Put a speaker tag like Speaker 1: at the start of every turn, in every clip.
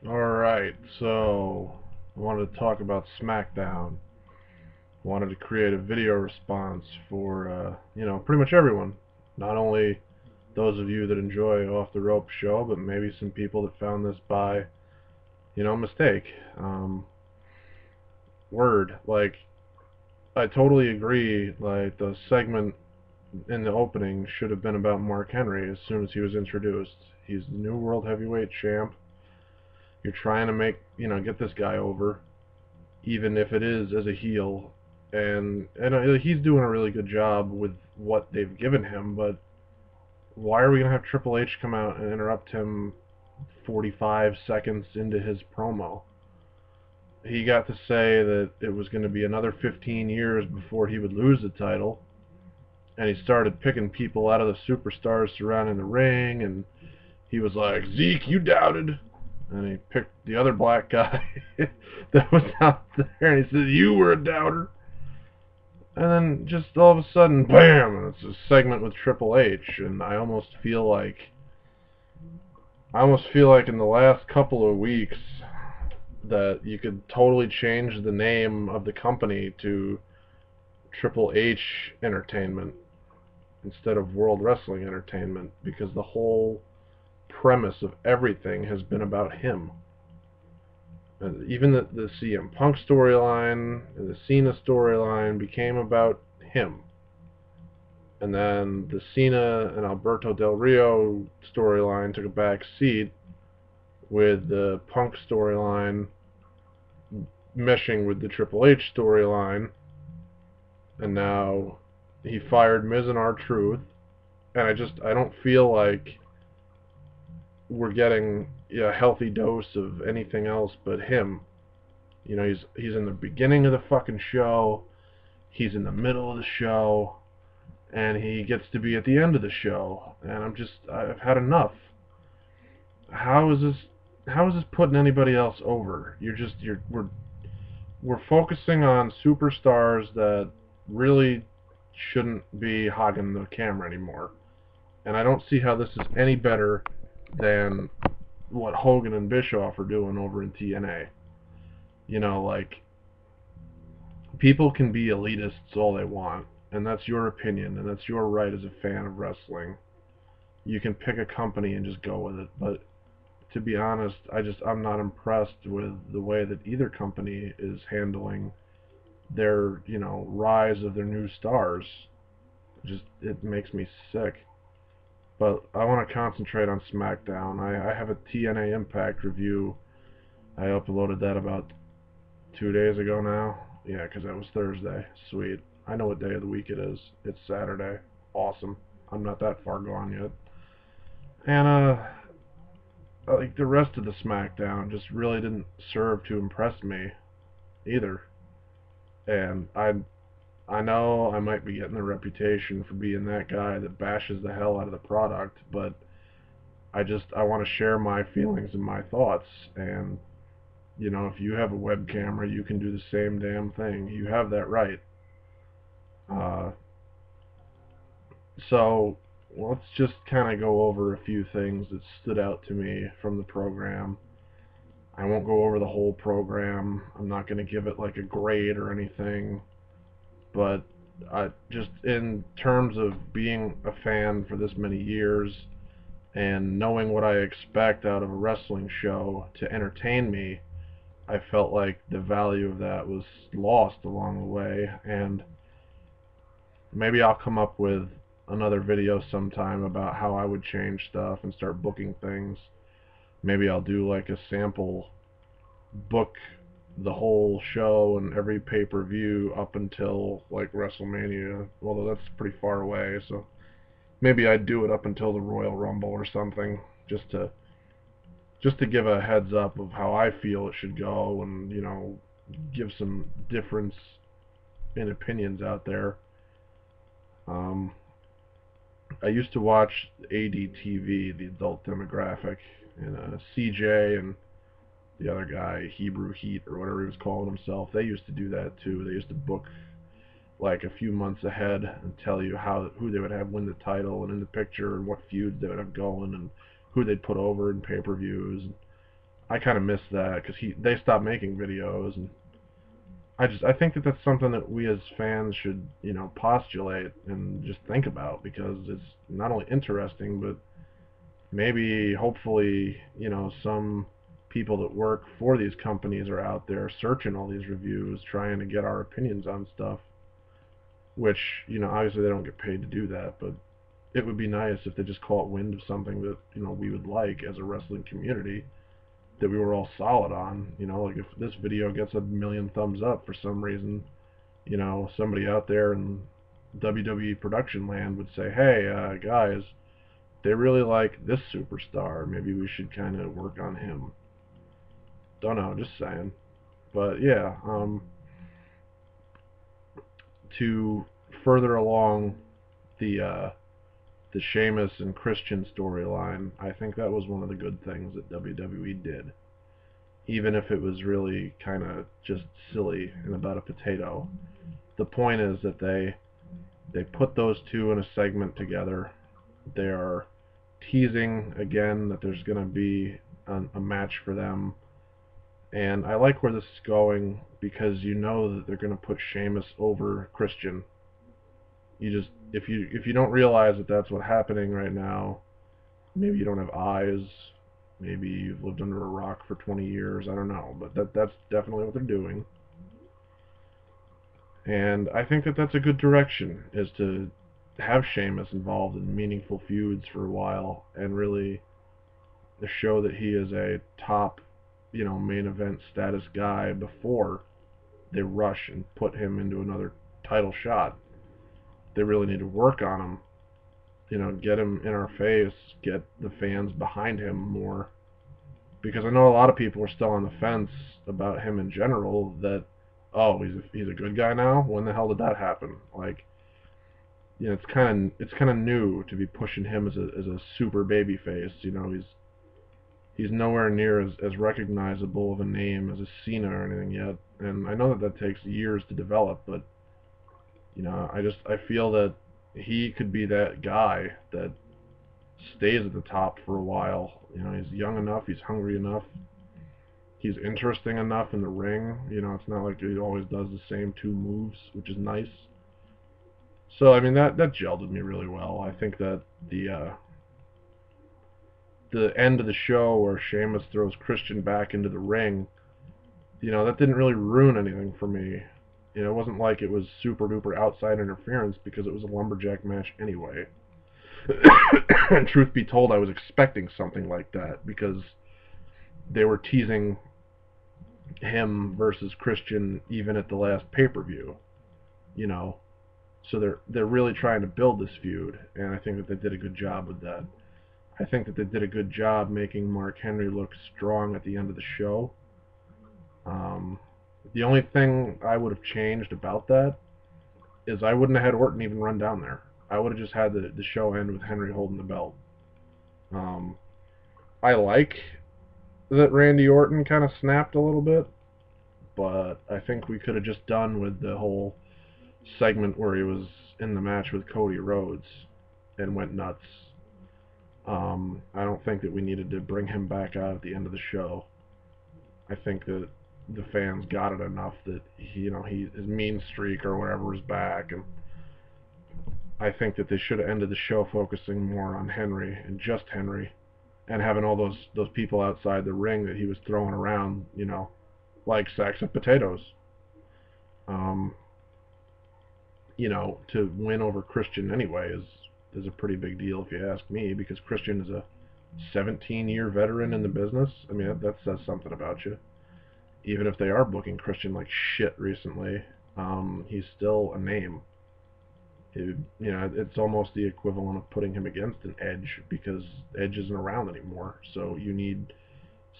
Speaker 1: Alright, so I wanted to talk about Smackdown. I wanted to create a video response for, pretty much everyone. Not only those of you that enjoy Off the Rope show, but maybe some people that found this by, mistake. Um, like, I totally agree, like, the segment in the opening should have been about Mark Henry as soon as he was introduced. He's the new World Heavyweight Champ. You're trying to get this guy over, even if it is as a heel. And he's doing a really good job with what they've given him. But why are we gonna have Triple H come out and interrupt him 45 seconds into his promo? He got to say that it was going to be another 15 years before he would lose the title, and he started picking people out of the superstars surrounding the ring, and he was like, Zeke, you doubted. And he picked the other black guy that was out there, and he said, you were a doubter. And then just all of a sudden, bam, it's a segment with Triple H, and I almost feel like in the last couple of weeks that you could totally change the name of the company to Triple H Entertainment instead of World Wrestling Entertainment, because the whole premise of everything has been about him. And even the CM Punk storyline and the Cena storyline became about him. And then the Cena and Alberto Del Rio storyline took a back seat, with the Punk storyline meshing with the Triple H storyline. And now he fired Miz and R-Truth, and I don't feel like we're getting a healthy dose of anything else but him. He's in the beginning of the fucking show, he's in the middle of the show, and he gets to be at the end of the show, and I've had enough. How is this? How is this putting anybody else over? We're focusing on superstars that really shouldn't be hogging the camera anymore. And I don't see how this is any better than what Hogan and Bischoff are doing over in TNA. Like, people can be elitists all they want, and that's your opinion, and that's your right as a fan of wrestling. You can pick a company and just go with it, but to be honest, I'm not impressed with the way that either company is handling their, rise of their new stars. It makes me sick. But I want to concentrate on SmackDown. I have a TNA Impact review. I uploaded that about 2 days ago now. Yeah, because that was Thursday. Sweet. I know what day of the week it is. It's Saturday. Awesome. I'm not that far gone yet. And like the rest of the SmackDown just really didn't serve to impress me either. And I know I might be getting a reputation for being that guy that bashes the hell out of the product, but I want to share my feelings and my thoughts. And if you have a web camera, you can do the same damn thing. You have that right. Uh, so let's just kind of go over a few things that stood out to me from the program. I won't go over the whole program. I'm not going to give it like a grade or anything, but just in terms of being a fan for this many years and knowing what I expect out of a wrestling show to entertain me, I felt like the value of that was lost along the way. And maybe I'll come up with another video sometime about how I would change stuff and start booking things. Maybe I'll do like a sample book the whole show and every pay-per-view up until like WrestleMania, although that's pretty far away, so maybe I'd do it up until the Royal Rumble or something, just to give a heads up of how I feel it should go, and give some difference in opinions out there. um, I used to watch ADTV, the adult demographic, and CJ and the other guy, Hebrew Heat or whatever he was calling himself, they used to do that too. They used to book like a few months ahead and tell you who they would have win the title and in the picture and what feuds they would have going and who they'd put over in pay-per-views. I kind of miss that because they stopped making videos, and I think that that's something that we as fans should, you know, postulate and just think about, because it's not only interesting, but maybe hopefully, you know, some people that work for these companies are out there searching all these reviews, trying to get our opinions on stuff, which, you know, obviously they don't get paid to do that, but it would be nice if they just caught wind of something that, you know, we would like as a wrestling community, that we were all solid on. You know, like if this video gets a million thumbs up for some reason, you know, somebody out there in WWE production land would say, hey, guys, they really like this superstar. Maybe we should kind of work on him. Don't know, just saying. But yeah, to further along the Sheamus and Christian storyline, I think that was one of the good things that WWE did. Even if it was really kind of just silly and about a potato. The point is that they put those two in a segment together. They are teasing again that there's going to be a match for them. And I like where this is going, because you know that they're going to put Sheamus over Christian. You just, if you don't realize that that's what's happening right now, maybe you don't have eyes, maybe you've lived under a rock for 20 years, I don't know, but that's definitely what they're doing. And I think that that's a good direction, is to have Sheamus involved in meaningful feuds for a while, and really show that he is a top, you know, main event status guy before they rush and put him into another title shot. They really need to work on him, you know, get him in our face, get the fans behind him more. Because I know a lot of people are still on the fence about him in general, that, oh, he's a good guy now? When the hell did that happen? Like, you know, it's kind of new to be pushing him as a super baby face. You know, he's nowhere near as recognizable of a name as a Cena or anything yet. And I know that that takes years to develop, but you know, I feel that he could be that guy that stays at the top for a while. You know, he's young enough, he's hungry enough, he's interesting enough in the ring. You know, it's not like he always does the same two moves, which is nice. So I mean, that gelled with me really well. I think that the end of the show where Sheamus throws Christian back into the ring, you know, that didn't really ruin anything for me. You know, it wasn't like it was super duper outside interference, because it was a lumberjack match anyway. And truth be told, I was expecting something like that, because they were teasing him versus Christian even at the last pay-per-view, you know. So they're really trying to build this feud, and I think that they did a good job with that. I think that they did a good job making Mark Henry look strong at the end of the show. The only thing I would have changed about that is I wouldn't have had Orton even run down there. I would have just had the show end with Henry holding the belt. Um, I like that Randy Orton kind of snapped a little bit, but I think we could have just done with the whole segment where he was in the match with Cody Rhodes and went nuts. I don't think that we needed to bring him back out at the end of the show. I think that the fans got it enough that he, you know, his mean streak or whatever is back, and I think that they should have ended the show focusing more on Henry and just Henry, and having all those people outside the ring that he was throwing around, you know, like sacks of potatoes. Um, you know, to win over Christian anyway is a pretty big deal if you ask me, because Christian is a 17-year veteran in the business. I mean, that says something about you. Even if they are booking Christian like shit recently, he's still a name. You know, it's almost the equivalent of putting him against an Edge, because Edge isn't around anymore. So you need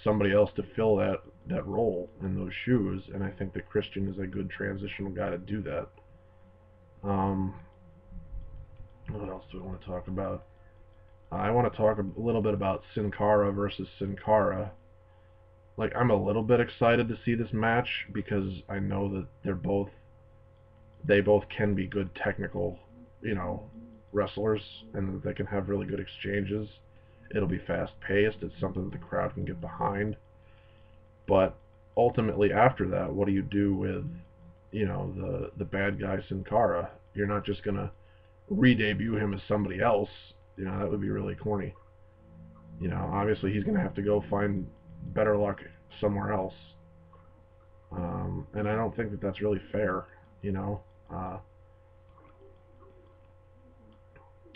Speaker 1: somebody else to fill that role in those shoes, and I think that Christian is a good transitional guy to do that. What else do I want to talk about? I want to talk a little bit about Sin Cara versus Sin Cara. Like, I'm a little bit excited to see this match, because I know that they both can be good technical, you know, wrestlers, and that they can have really good exchanges. It'll be fast paced. It's something that the crowd can get behind. But ultimately, after that, what do you do with, you know, the bad guy Sin Cara? You're not just gonna re-debut him as somebody else. You know, that would be really corny. You know, obviously he's gonna have to go find better luck somewhere else. And I don't think that that's really fair. You know,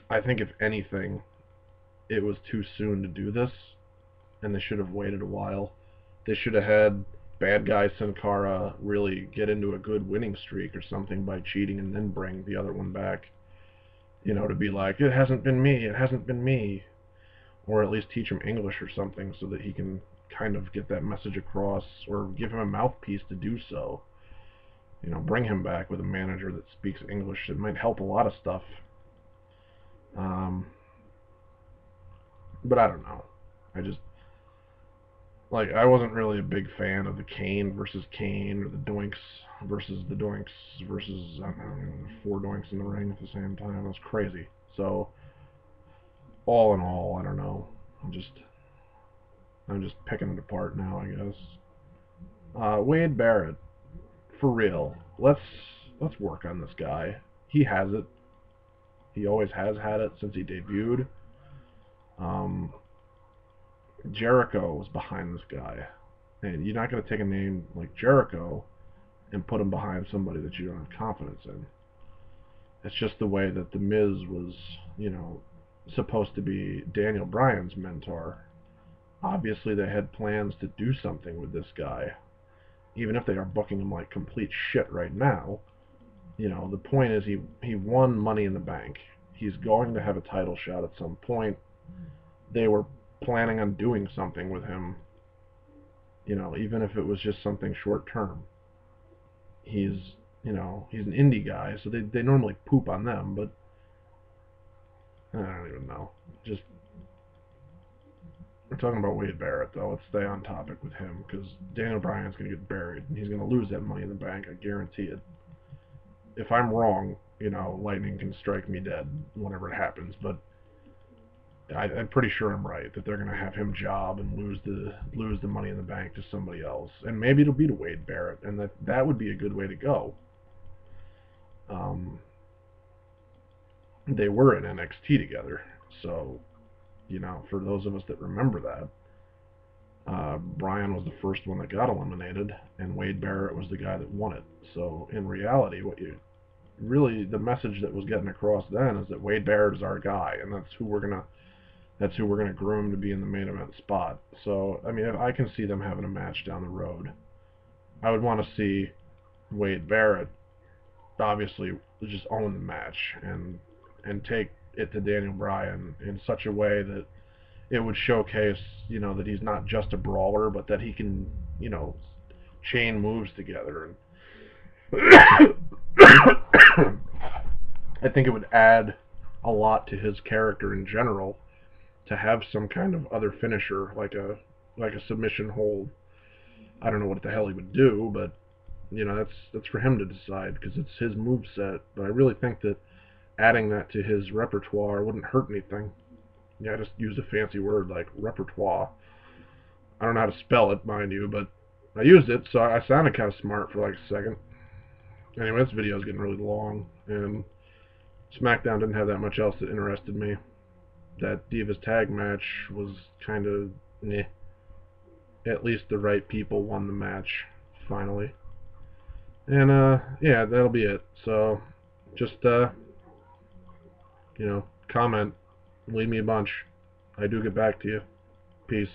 Speaker 1: I think if anything, it was too soon to do this, and they should have waited a while. They should have had bad guy Sin Cara really get into a good winning streak or something by cheating, and then bring the other one back. You know, to be like, it hasn't been me, it hasn't been me, or at least teach him English or something so that he can kind of get that message across, or give him a mouthpiece to do so. You know, bring him back with a manager that speaks English. It might help a lot of stuff. Um, but I don't know. I just, like, I wasn't really a big fan of the Kane versus Kane, or the Doinks versus the Doinks versus, I don't know, 4 Doinks in the ring at the same time. It was crazy. So, all in all, I don't know. I'm just picking it apart now, I guess. Wade Barrett, for real. Let's work on this guy. He has it. He always has had it since he debuted. Jericho was behind this guy, and you're not going to take a name like Jericho and put him behind somebody that you don't have confidence in. It's just the way that The Miz was, you know, supposed to be Daniel Bryan's mentor. Obviously, they had plans to do something with this guy, even if they are booking him like complete shit right now. You know, the point is he won Money in the Bank. He's going to have a title shot at some point. They were planning on doing something with him, you know, even if it was just something short term. He's, you know, he's an indie guy, so they normally poop on them, but I don't even know. Just, we're talking about Wade Barrett, though. Let's stay on topic with him, because Daniel Bryan's going to get buried, and he's going to lose that Money in the Bank, I guarantee it. If I'm wrong, you know, lightning can strike me dead whenever it happens, but I'm pretty sure I'm right, that they're going to have him job and lose the Money in the Bank to somebody else. And maybe it'll be to Wade Barrett, and that would be a good way to go. They were in NXT together, so, you know, for those of us that remember that, Bryan was the first one that got eliminated, and Wade Barrett was the guy that won it. So in reality, the message that was getting across then is that Wade Barrett is our guy, and that's who we're gonna groom to be in the main event spot. So I mean, I can see them having a match down the road. I would want to see Wade Barrett obviously just own the match and take it to Daniel Bryan in such a way that it would showcase, you know, that he's not just a brawler, but that he can, you know, chain moves together. And I think it would add a lot to his character in general to have some kind of other finisher, like a submission hold. I don't know what the hell he would do, but you know, that's for him to decide, because it's his moveset. But I really think that adding that to his repertoire wouldn't hurt anything. Yeah, I just used a fancy word like repertoire. I don't know how to spell it, mind you, but I used it, so I sounded kind of smart for like a second. Anyway, this video is getting really long, and Smackdown didn't have that much else that interested me. That Divas tag match was kind of meh. At least the right people won the match, finally. And, yeah, that'll be it. So, just, you know, comment, leave me a bunch. I do get back to you. Peace.